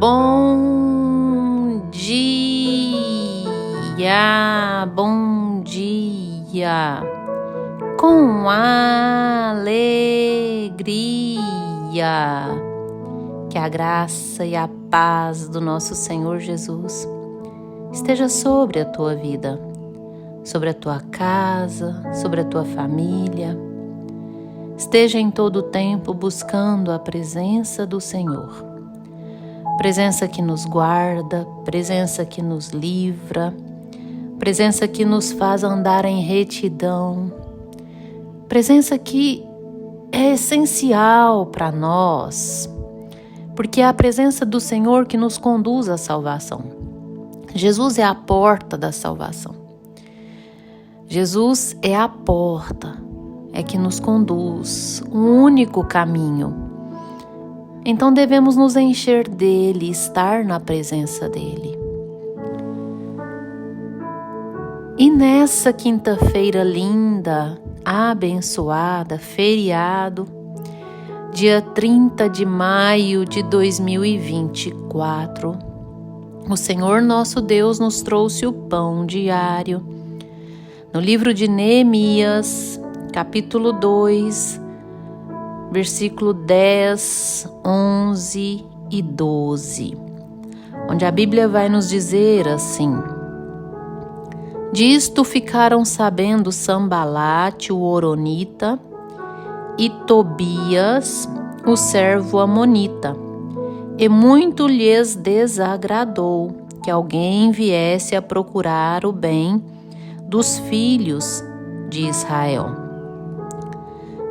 Bom dia, bom dia, com alegria, que a graça e a paz do nosso Senhor Jesus esteja sobre a tua vida, sobre a tua casa, sobre a tua família. Esteja em todo o tempo buscando a presença do Senhor. Presença que nos guarda, presença que nos livra, presença que nos faz andar em retidão, presença que é essencial para nós, porque é a presença do Senhor que nos conduz à salvação. Jesus é a porta da salvação. Jesus é a porta, é que nos conduz, o único caminho. Então devemos nos encher dele, estar na presença dele. E nessa quinta-feira linda, abençoada, feriado, dia 30 de maio de 2024, o Senhor nosso Deus nos trouxe o pão diário. No livro de Neemias, capítulo 2, versículo 10, 11 e 12, onde a Bíblia vai nos dizer assim: Disto ficaram sabendo Sambalate, o horonita, e Tobias, o servo amonita, e muito lhes desagradou que alguém viesse a procurar o bem dos filhos de Israel.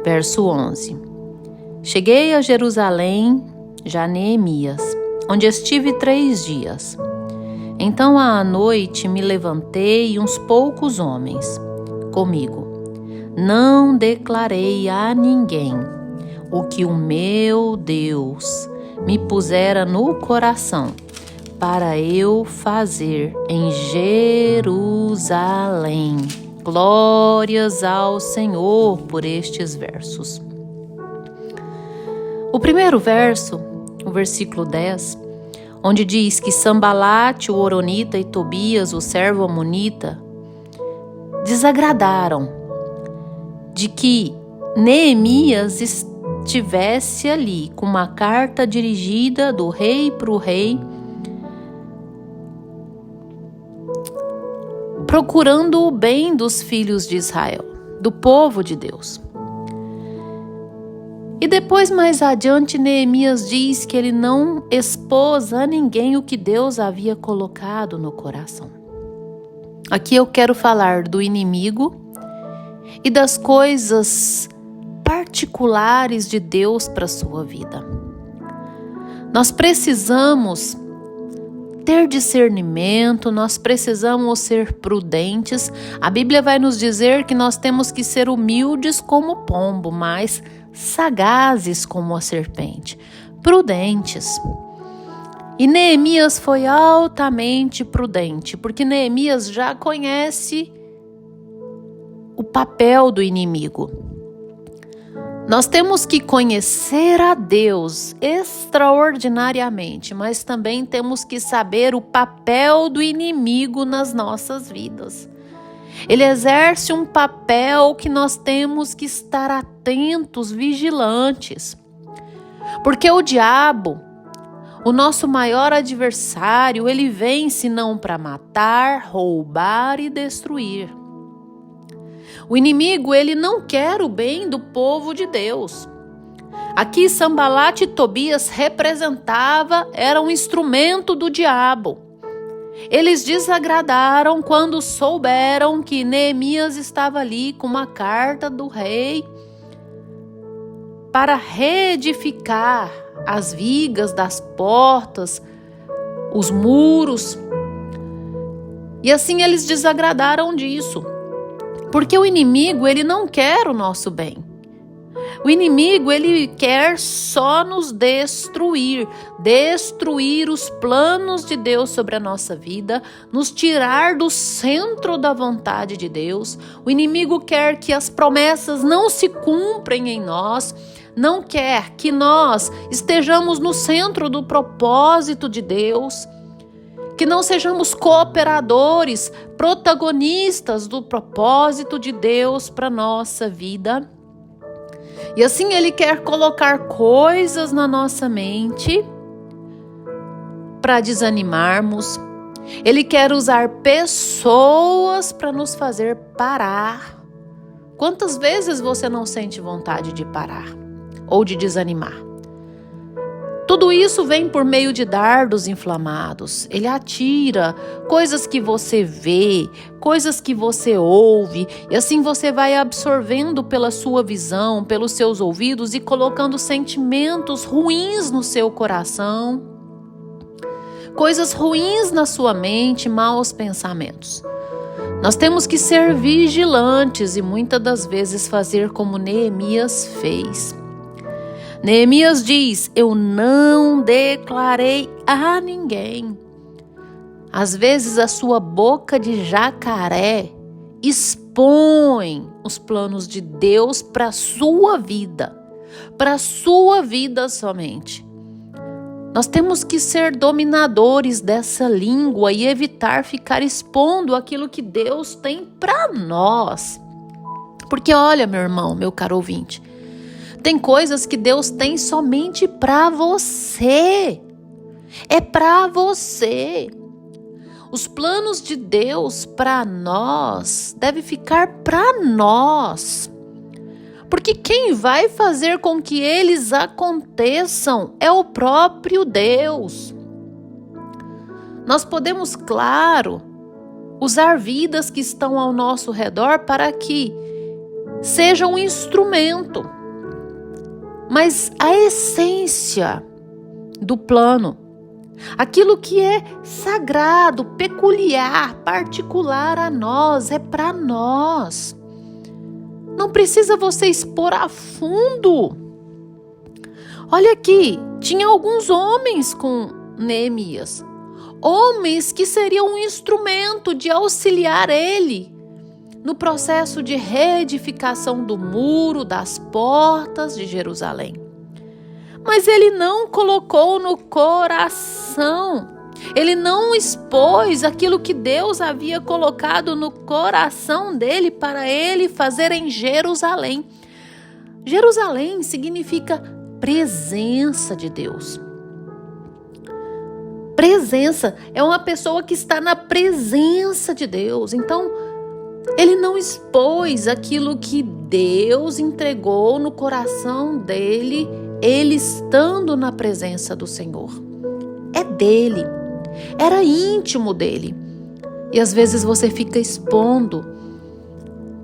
Verso 11. Cheguei a Jerusalém, já Neemias, onde estive 3 dias. Então à noite me levantei e uns poucos homens comigo. Não declarei a ninguém o que o meu Deus me pusera no coração para eu fazer em Jerusalém. Glórias ao Senhor por estes versos. O primeiro verso, o versículo 10, onde diz que Sambalate, o horonita, e Tobias, o servo amonita, desagradaram de que Neemias estivesse ali com uma carta dirigida do rei para o rei, procurando o bem dos filhos de Israel, do povo de Deus. E depois, mais adiante, Neemias diz que ele não expôs a ninguém o que Deus havia colocado no coração. Aqui eu quero falar do inimigo e das coisas particulares de Deus para a sua vida. Nós precisamos ter discernimento, nós precisamos ser prudentes. A Bíblia vai nos dizer que nós temos que ser humildes como o pombo, mas sagazes como a serpente, prudentes. E Neemias foi altamente prudente, porque Neemias já conhece o papel do inimigo. Nós temos que conhecer a Deus extraordinariamente, mas também temos que saber o papel do inimigo nas nossas vidas. Ele exerce um papel que nós temos que estar atentos, vigilantes. Porque o diabo, o nosso maior adversário, ele vem senão para matar, roubar e destruir. O inimigo, ele não quer o bem do povo de Deus. Aqui Sambalate e Tobias era um instrumento do diabo. Eles desagradaram quando souberam que Neemias estava ali com uma carta do rei para reedificar as vigas das portas, os muros. E assim eles desagradaram disso. Porque o inimigo, ele não quer o nosso bem. O inimigo, ele quer só nos destruir os planos de Deus sobre a nossa vida, nos tirar do centro da vontade de Deus. O inimigo quer que as promessas não se cumprem em nós, não quer que nós estejamos no centro do propósito de Deus, que não sejamos cooperadores, protagonistas do propósito de Deus para a nossa vida. E assim Ele quer colocar coisas na nossa mente para desanimarmos. Ele quer usar pessoas para nos fazer parar. Quantas vezes você não sente vontade de parar ou de desanimar? Tudo isso vem por meio de dardos inflamados. Ele atira coisas que você vê, coisas que você ouve, e assim você vai absorvendo pela sua visão, pelos seus ouvidos e colocando sentimentos ruins no seu coração, coisas ruins na sua mente, maus pensamentos. Nós temos que ser vigilantes e muitas das vezes fazer como Neemias fez. Neemias diz: eu não declarei a ninguém. Às vezes a sua boca de jacaré expõe os planos de Deus para a sua vida somente. Nós temos que ser dominadores dessa língua e evitar ficar expondo aquilo que Deus tem para nós. Porque olha, meu irmão, meu caro ouvinte, tem coisas que Deus tem somente para você. É para você. Os planos de Deus para nós devem ficar para nós. Porque quem vai fazer com que eles aconteçam é o próprio Deus. Nós podemos, claro, usar vidas que estão ao nosso redor para que sejam um instrumento. Mas a essência do plano, aquilo que é sagrado, peculiar, particular a nós, é para nós. Não precisa você expor a fundo. Olha aqui, tinha alguns homens com Neemias. Homens que seriam um instrumento de auxiliar ele no processo de reedificação do muro, das portas de Jerusalém. Mas ele não colocou no coração. Ele não expôs aquilo que Deus havia colocado no coração dele para ele fazer em Jerusalém. Jerusalém significa presença de Deus. Presença é uma pessoa que está na presença de Deus. Então, ele não expôs aquilo que Deus entregou no coração dele, ele estando na presença do Senhor. É dele. Era íntimo dele. E às vezes você fica expondo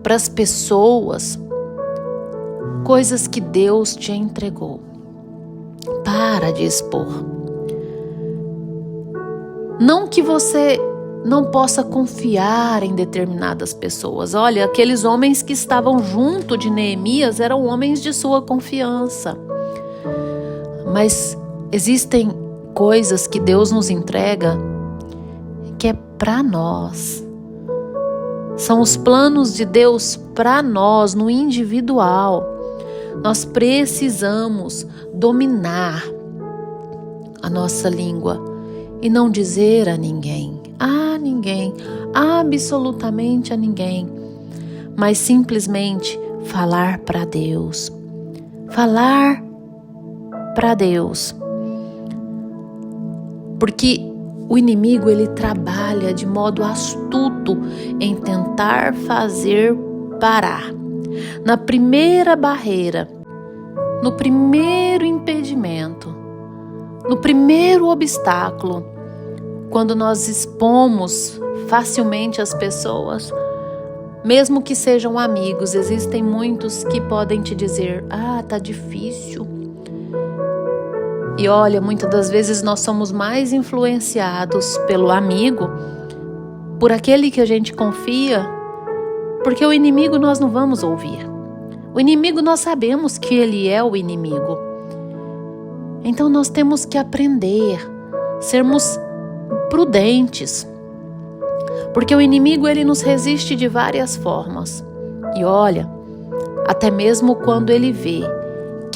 para as pessoas coisas que Deus te entregou. Para de expor. Não que você não possa confiar em determinadas pessoas. Olha, aqueles homens que estavam junto de Neemias eram homens de sua confiança. Mas existem coisas que Deus nos entrega que é para nós. São os planos de Deus para nós, no individual. Nós precisamos dominar a nossa língua e não dizer a ninguém, absolutamente a ninguém, mas simplesmente falar para Deus. Falar para Deus. Porque o inimigo, ele trabalha de modo astuto em tentar fazer parar. Na primeira barreira, no primeiro impedimento, no primeiro obstáculo, quando nós expomos facilmente as pessoas, mesmo que sejam amigos, existem muitos que podem te dizer: tá difícil. E olha, muitas das vezes nós somos mais influenciados pelo amigo, por aquele que a gente confia, porque o inimigo nós não vamos ouvir. O inimigo nós sabemos que ele é o inimigo. Então nós temos que aprender, sermos prudentes, porque o inimigo ele nos resiste de várias formas. E olha, até mesmo quando ele vê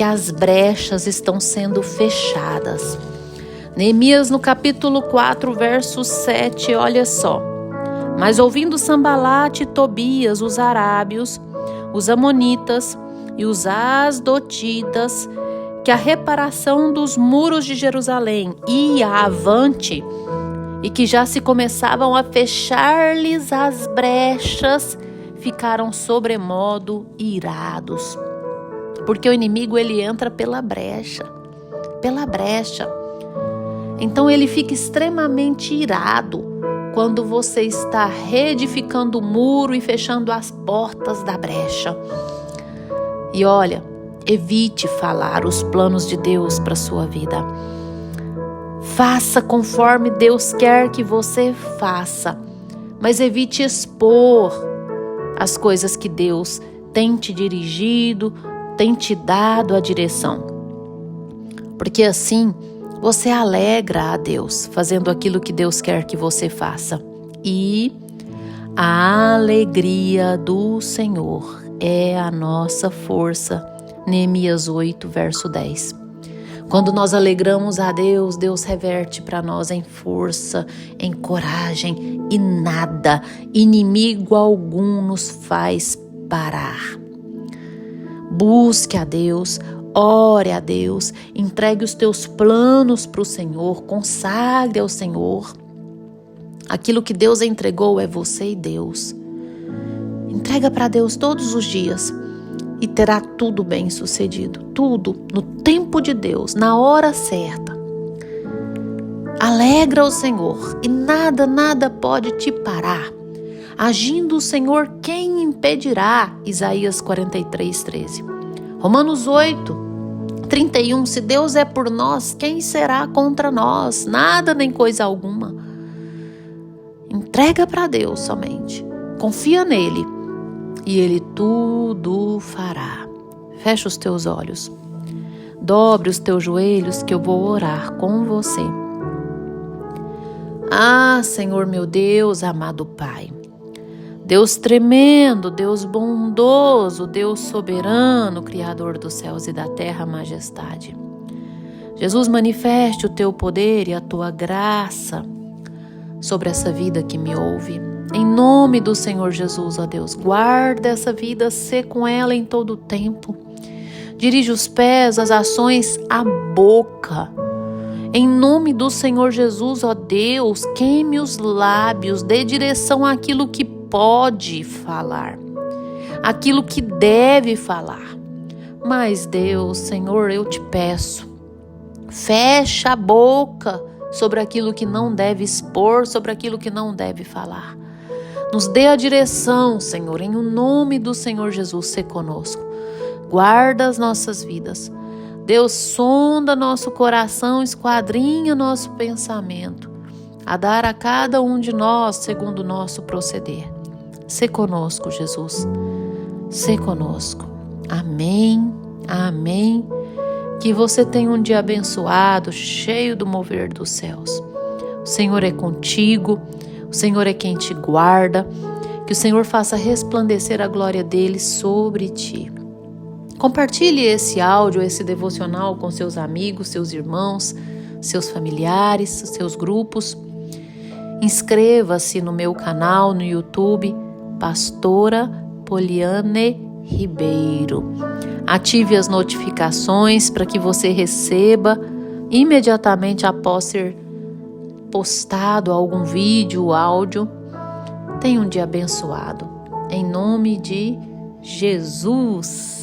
porque as brechas estão sendo fechadas. Neemias, no capítulo 4, verso 7, olha só. Mas ouvindo Sambalate e Tobias, os arábios, os amonitas e os asdotidas, que a reparação dos muros de Jerusalém ia avante e que já se começavam a fechar-lhes as brechas, ficaram sobremodo irados. Porque o inimigo, ele entra pela brecha. Então ele fica extremamente irado quando você está reedificando o muro e fechando as portas da brecha. E olha, evite falar os planos de Deus para a sua vida. Faça conforme Deus quer que você faça, mas evite expor as coisas que Deus tem te dirigido, tem te dado a direção. Porque assim você alegra a Deus, fazendo aquilo que Deus quer que você faça. E a alegria do Senhor é a nossa força. Neemias 8, verso 10. Quando nós alegramos a Deus, Deus reverte para nós em força, em coragem, e nada, inimigo algum nos faz parar. Busque a Deus, ore a Deus, entregue os teus planos para o Senhor, consagre ao Senhor. Aquilo que Deus entregou é você e Deus. Entrega para Deus todos os dias e terá tudo bem sucedido. Tudo no tempo de Deus, na hora certa. Alegra o Senhor e nada pode te parar. Agindo o Senhor, quem impedirá? Isaías 43, 13. Romanos 8, 31. Se Deus é por nós, quem será contra nós? Nada nem coisa alguma. Entrega para Deus somente. Confia nele e Ele tudo fará. Fecha os teus olhos. Dobre os teus joelhos que eu vou orar com você. Ah, Senhor meu Deus, amado Pai. Deus tremendo, Deus bondoso, Deus soberano, Criador dos céus e da terra, majestade. Jesus, manifeste o teu poder e a tua graça sobre essa vida que me ouve. Em nome do Senhor Jesus, ó Deus, guarda essa vida, sê com ela em todo o tempo. Dirige os pés, as ações, a boca. Em nome do Senhor Jesus, ó Deus, queime os lábios, dê direção àquilo que pode falar, aquilo que deve falar. Mas Deus, Senhor, eu te peço, fecha a boca sobre aquilo que não deve expor, sobre aquilo que não deve falar. Nos dê a direção, Senhor, em o nome do Senhor Jesus, sê conosco. Guarda as nossas vidas. Deus, sonda nosso coração, esquadrinha nosso pensamento, a dar a cada um de nós segundo o nosso proceder. Sê conosco, Jesus. Sê conosco. Amém. Amém. Que você tenha um dia abençoado, cheio do mover dos céus. O Senhor é contigo. O Senhor é quem te guarda. Que o Senhor faça resplandecer a glória dele sobre ti. Compartilhe esse áudio, esse devocional com seus amigos, seus irmãos, seus familiares, seus grupos. Inscreva-se no meu canal no YouTube, Pastora Poliane Ribeiro. Ative as notificações para que você receba imediatamente após ser postado algum vídeo, áudio. Tenha um dia abençoado. Em nome de Jesus.